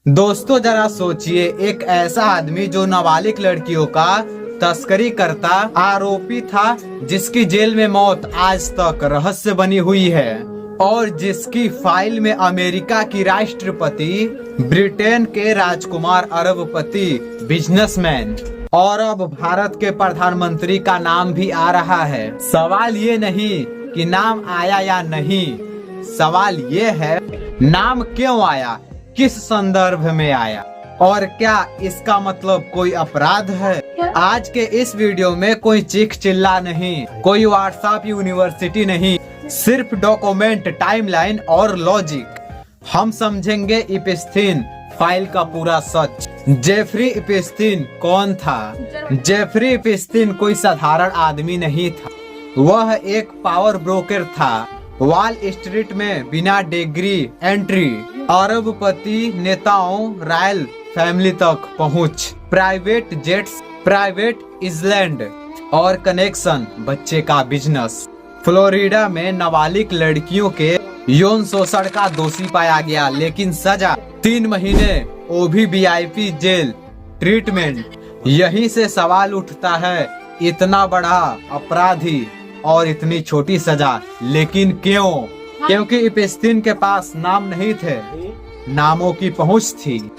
दोस्तों जरा सोचिए, एक ऐसा आदमी जो नाबालिग लड़कियों का तस्करी करता आरोपी था, जिसकी जेल में मौत आज तक रहस्य बनी हुई है और जिसकी फाइल में अमेरिका की राष्ट्रपति, ब्रिटेन के राजकुमार, अरबपति, बिजनेसमैन और अब भारत के प्रधानमंत्री का नाम भी आ रहा है। सवाल ये नहीं कि नाम आया या नहीं, सवाल ये है नाम क्यों आया, किस संदर्भ में आया और क्या इसका मतलब कोई अपराध है। आज के इस वीडियो में कोई चीख चिल्ला नहीं, कोई व्हाट्सएप यूनिवर्सिटी नहीं, सिर्फ डॉक्यूमेंट, टाइमलाइन और लॉजिक। हम समझेंगे इप्स्टीन फाइल का पूरा सच। जेफरी इप्स्टीन कौन था? जेफरी इप्स्टीन कोई साधारण आदमी नहीं था, वह एक पावर ब्रोकर था। वॉल स्ट्रीट में बिना डिग्री एंट्री, अरबपति नेताओं, रॉयल फैमिली तक पहुंच, प्राइवेट जेट्स, प्राइवेट इजलैंड और कनेक्शन, बच्चे का बिजनेस। फ्लोरिडा में नाबालिग लड़कियों के यौन शोषण का दोषी पाया गया, लेकिन सजा 3 महीने, वो भी VIP जेल ट्रीटमेंट। यहीं से सवाल उठता है, इतना बड़ा अपराधी और इतनी छोटी सजा, लेकिन क्यों? क्योंकि इप्स्टीन के पास नाम नहीं थे, नामों की पहुंच थी।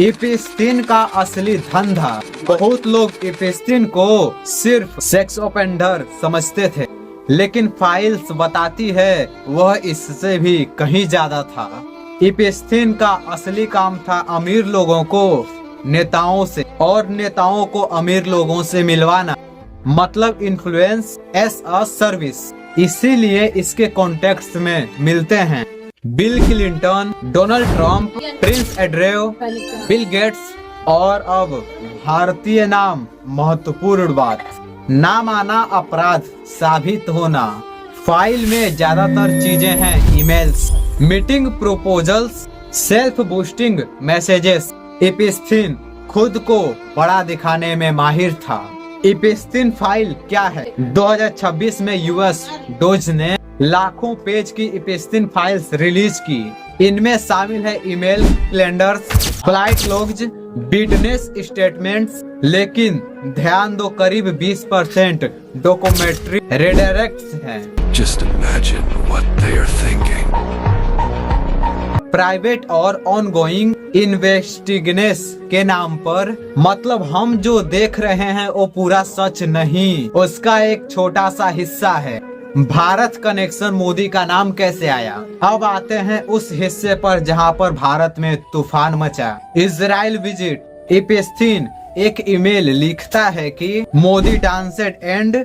इप्स्टीन का असली धंधा, बहुत लोग इप्स्टीन को सिर्फ सेक्स ऑफेंडर समझते थे, लेकिन फाइल्स बताती है वह इससे भी कहीं ज्यादा था। इप्स्टीन का असली काम था अमीर लोगों को नेताओं से और नेताओं को अमीर लोगों से मिलवाना, मतलब इन्फ्लुएंस एज अ सर्विस। इसीलिए इसके कॉन्टेक्स्ट में मिलते हैं bill Clinton, Donald Trump, Prince Andrew, Bill Gates और अब भारतीय नाम। महत्वपूर्ण बात, नाम आना अपराध साबित होना। फाइल में ज्यादातर चीजें हैं emails, meeting proposals, self boosting messages. Epstein खुद को बड़ा दिखाने में माहिर था। इप्स्टीन फाइल क्या है? 2026 में US डोज ने लाखों पेज की इप्स्टीन फाइल्स रिलीज की। इनमें शामिल है email, calendars, flight logs, witness statements, लेकिन ध्यान दो करीब 20% डॉक्यूमेंट्री रिडायरेक्ट्स हैं। Just imagine what they are thinking. Private और ऑनगोइंग इन्वेस्टिगेशन के नाम पर, मतलब हम जो देख रहे हैं वो पूरा सच नहीं, उसका एक छोटा सा हिस्सा है। भारत कनेक्शन, मोदी का नाम कैसे आया? अब आते हैं उस हिस्से पर जहां पर भारत में तूफान मचा। Israel visit. इप्स्टीन एक ईमेल लिखता है कि मोदी डांसेड एंड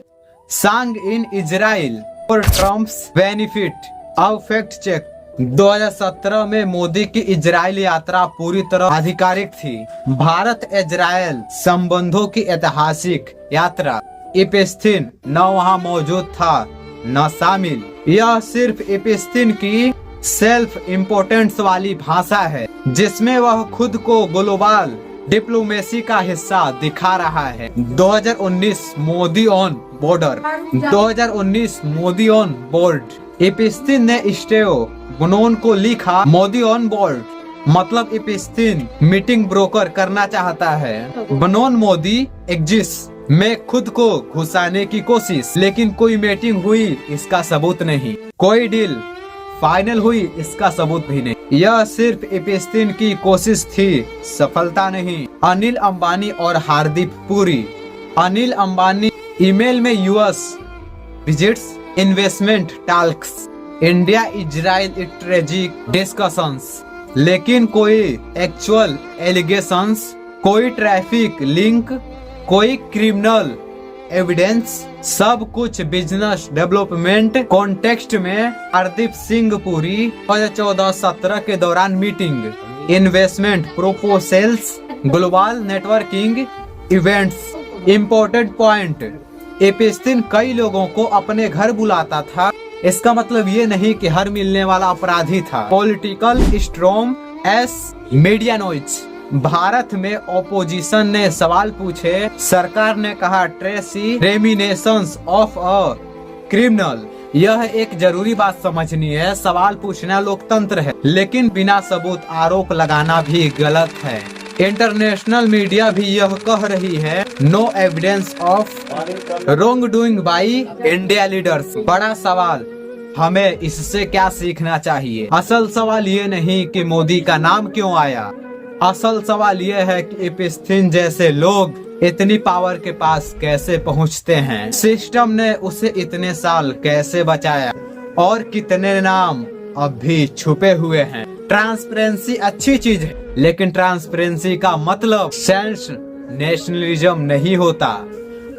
सांग इन इजराइल फॉर ट्रम्प्स बेनिफिट। अब फैक्ट चेक, 2017 में मोदी की इजराइल यात्रा पूरी तरह आधिकारिक थी। भारत इजराइल संबंधों की ऐतिहासिक यात्रा। इप्स्टीन न वहां मौजूद था न शामिल। यह सिर्फ इप्स्टीन की सेल्फ इम्पोर्टेंस वाली भाषा है, जिसमें वह खुद को ग्लोबल डिप्लोमेसी का हिस्सा दिखा रहा है। 2019 Modi on border. 2019 Modi on board. Epstein ने स्टेव बनोन को लिखा मोदी ऑन बोर्ड, मतलब इप्स्टीन मीटिंग ब्रोकर करना चाहता है। बनोन मोदी एग्जिस्ट में खुद को घुसाने की कोशिश, लेकिन कोई मीटिंग हुई इसका सबूत नहीं, कोई डील फाइनल हुई इसका सबूत भी नहीं। यह सिर्फ इप्स्टीन की कोशिश थी, सफलता नहीं। अनिल अंबानी और हार्दिक पुरी। अनिल अंबानी ईमेल में US visits, investment talks, India Israel strategic discussions, लेकिन कोई एक्चुअल एलिगेशंस, कोई ट्रैफिक लिंक, कोई क्रिमिनल एविडेंस, सब कुछ बिजनेस डेवलपमेंट कॉन्टेक्स्ट में। हरदीप सिंह पुरी 2014-17 के दौरान meeting, investment proposals, global networking events. Important point, Epstein कई लोगों को अपने घर बुलाता था, इसका मतलब ये नहीं कि हर मिलने वाला अपराधी था। Political storm S media noise. Bharat में ओपोजिशन ने सवाल पूछे, सरकार ने कहा ट्रेसी रेमिनेशंस ऑफ अ क्रिमिनल। यह एक जरूरी बात समझनी है, सवाल पूछना लोकतंत्र है, लेकिन बिना सबूत आरोप लगाना भी गलत है। इंटरनेशनल मीडिया भी यह कह रही है, no evidence of wrongdoing by India leaders. बड़ा सवाल, हमें इससे क्या सीखना चाहिए? असल सवाल ये नहीं कि मोदी का नाम क्यों आया, असल सवाल ये है कि एपिस्थिन जैसे लोग इतनी पावर के पास कैसे पहुंचते हैं, सिस्टम ने उसे इतने साल कैसे बचाया, और कितने नाम अब भी छुपे हुए हैं। ट्रांसपेरेंसी अच्छी चीज है, लेकिन ट्रांसपेरेंसी का मतलब सेंस नेशनलिज्म नहीं होता।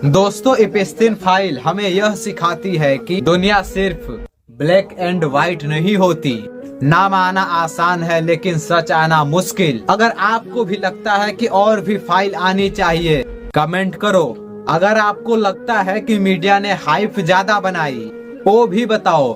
दोस्तों, एपिस्थिन फाइल हमें यह सिखाती है कि दुनिया सिर्फ ब्लैक एंड व्हाइट नहीं होती। नाम आना आसान है, लेकिन सच आना मुश्किल। अगर आपको भी लगता है कि और भी फाइल आनी चाहिए, कमेंट करो। अगर आपको लगता है कि मीडिया ने हाइप ज्यादा बनाई, वो भी बताओ।